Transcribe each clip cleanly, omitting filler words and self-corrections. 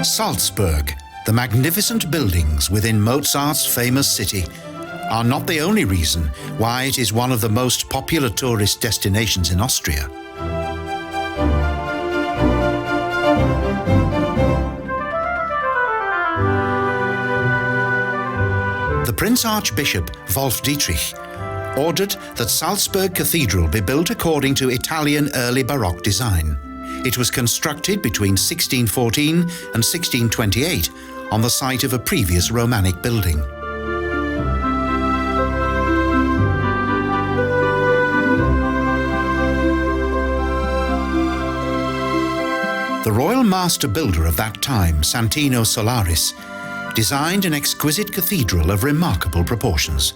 Salzburg, the magnificent buildings within Mozart's famous city, are not the only reason why it is one of the most popular tourist destinations in Austria. The Prince Archbishop Wolf Dietrich ordered that Salzburg Cathedral be built according to Italian Early Baroque design. It was constructed between 1614 and 1628 on the site of a previous Romanic building. The royal master builder of that time, Santino Solaris, designed an exquisite cathedral of remarkable proportions.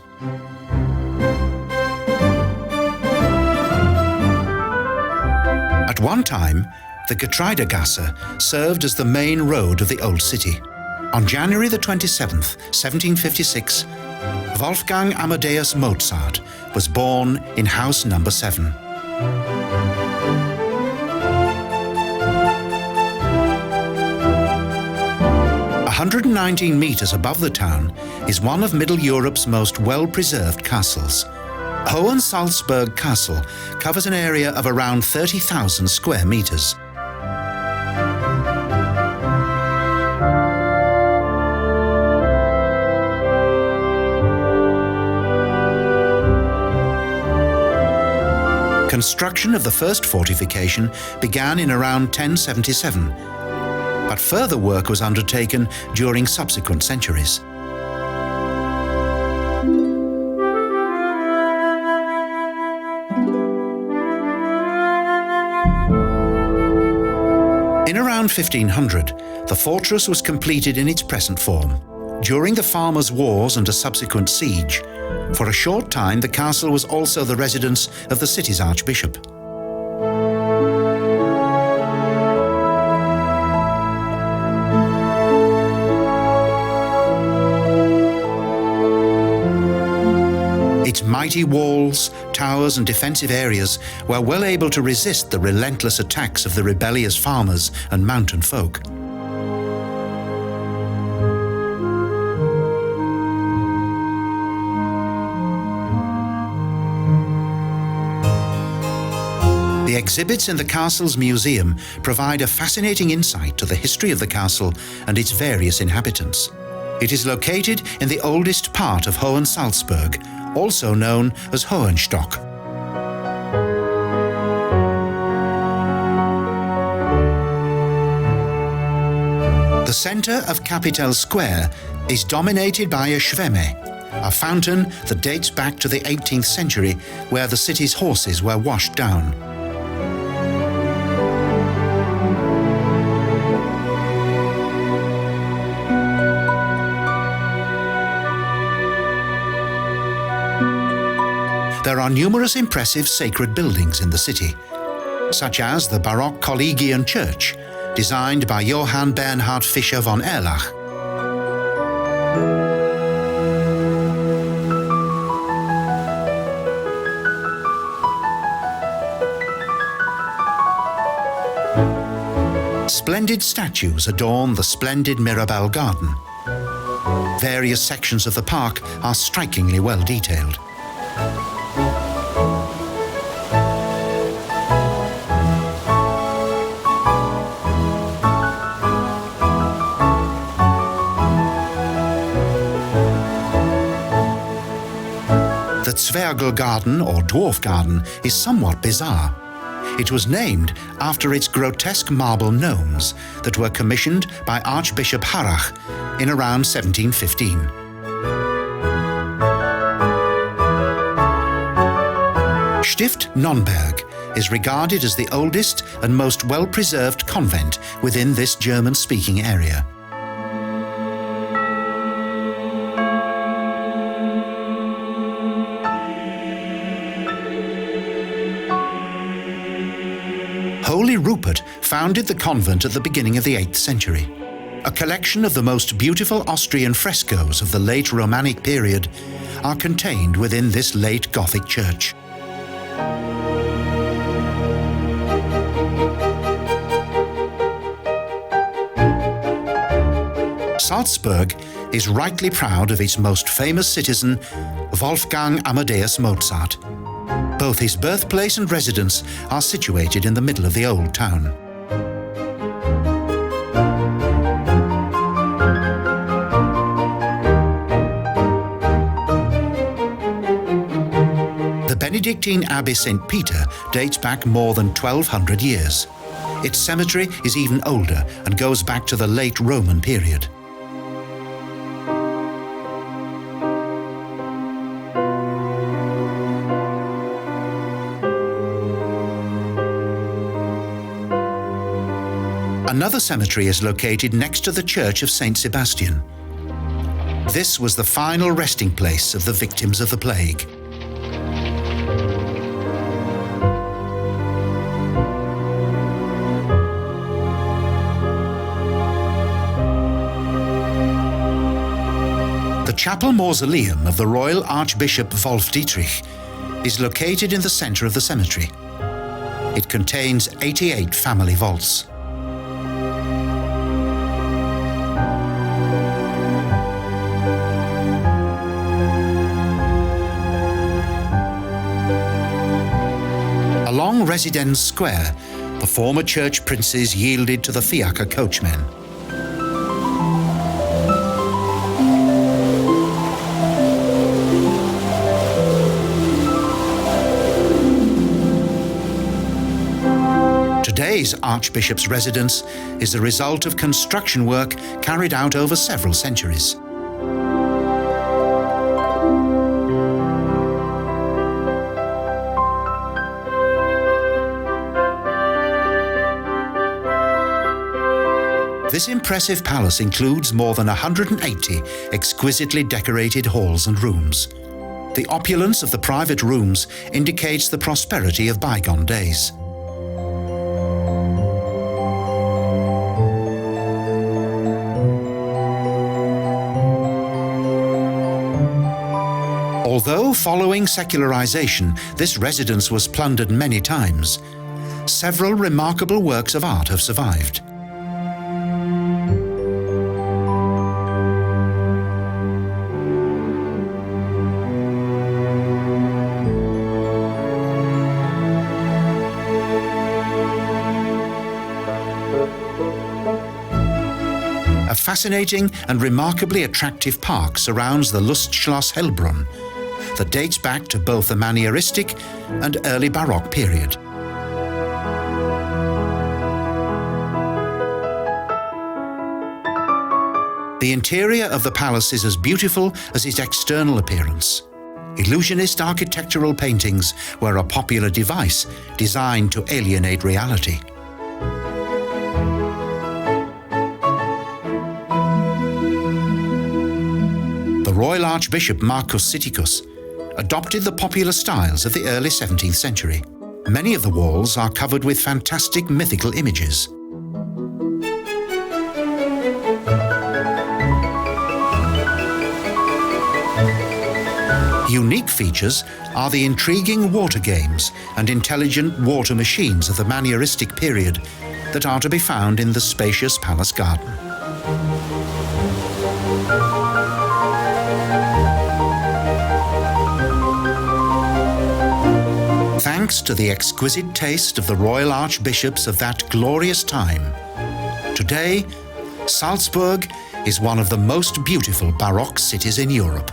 At one time, the Getreidegasse served as the main road of the old city. On January the 27th, 1756, Wolfgang Amadeus Mozart was born in house number 7. A 119 meters above the town is one of Middle Europe's most well-preserved castles. Hohensalzburg Castle covers an area of around 30,000 square meters. Construction of the first fortification began in around 1077, but further work was undertaken during subsequent centuries. In around 1500, the fortress was completed in its present form. During the Farmers' Wars and a subsequent siege, for a short time the castle was also the residence of the city's archbishop. Its mighty walls, towers and defensive areas were well able to resist the relentless attacks of the rebellious farmers and mountain folk. The exhibits in the castle's museum provide a fascinating insight to the history of the castle and its various inhabitants. It is located in the oldest part of Hohensalzburg, also known as Hohenstock. The center of Kapitel Square is dominated by a Schwemme, a fountain that dates back to the 18th century, where the city's horses were washed down. There are numerous impressive sacred buildings in the city, such as the Baroque Kollegien Church, designed by Johann Bernhard Fischer von Erlach. Splendid statues adorn the splendid Mirabel Garden. Various sections of the park are strikingly well detailed. The Zwergel Garden, or Dwarf Garden, is somewhat bizarre. It was named after its grotesque marble gnomes that were commissioned by Archbishop Erlach in around 1715. Stift Nonnberg is regarded as the oldest and most well-preserved convent within this German-speaking area. Holy Rupert founded the convent at the beginning of the 8th century. A collection of the most beautiful Austrian frescoes of the late Romanic period are contained within this late Gothic church. Salzburg is rightly proud of its most famous citizen, Wolfgang Amadeus Mozart. Both his birthplace and residence are situated in the middle of the old town. The Benedictine Abbey St. Peter dates back more than 1200 years. Its cemetery is even older and goes back to the late Roman period. Another cemetery is located next to the Church of St. Sebastian. This was the final resting place of the victims of the plague. The chapel mausoleum of the Royal Archbishop Wolf Dietrich is located in the center of the cemetery. It contains 88 family vaults. Along Residence Square, the former church princes yielded to the fiacre coachmen. Today's Archbishop's residence is the result of construction work carried out over several centuries. This impressive palace includes more than 180 exquisitely decorated halls and rooms. The opulence of the private rooms indicates the prosperity of bygone days. Although following secularization, this residence was plundered many times, several remarkable works of art have survived. A fascinating and remarkably attractive park surrounds the Lustschloss Hellbrunn that dates back to both the Manieristic and Early Baroque period. The interior of the palace is as beautiful as its external appearance. Illusionist architectural paintings were a popular device designed to alienate reality. The Royal Archbishop Marcus Siticus adopted the popular styles of the early 17th century. Many of the walls are covered with fantastic mythical images. Unique features are the intriguing water games and intelligent water machines of the Manieristic period that are to be found in the spacious palace garden. Thanks to the exquisite taste of the royal archbishops of that glorious time, today, Salzburg is one of the most beautiful Baroque cities in Europe.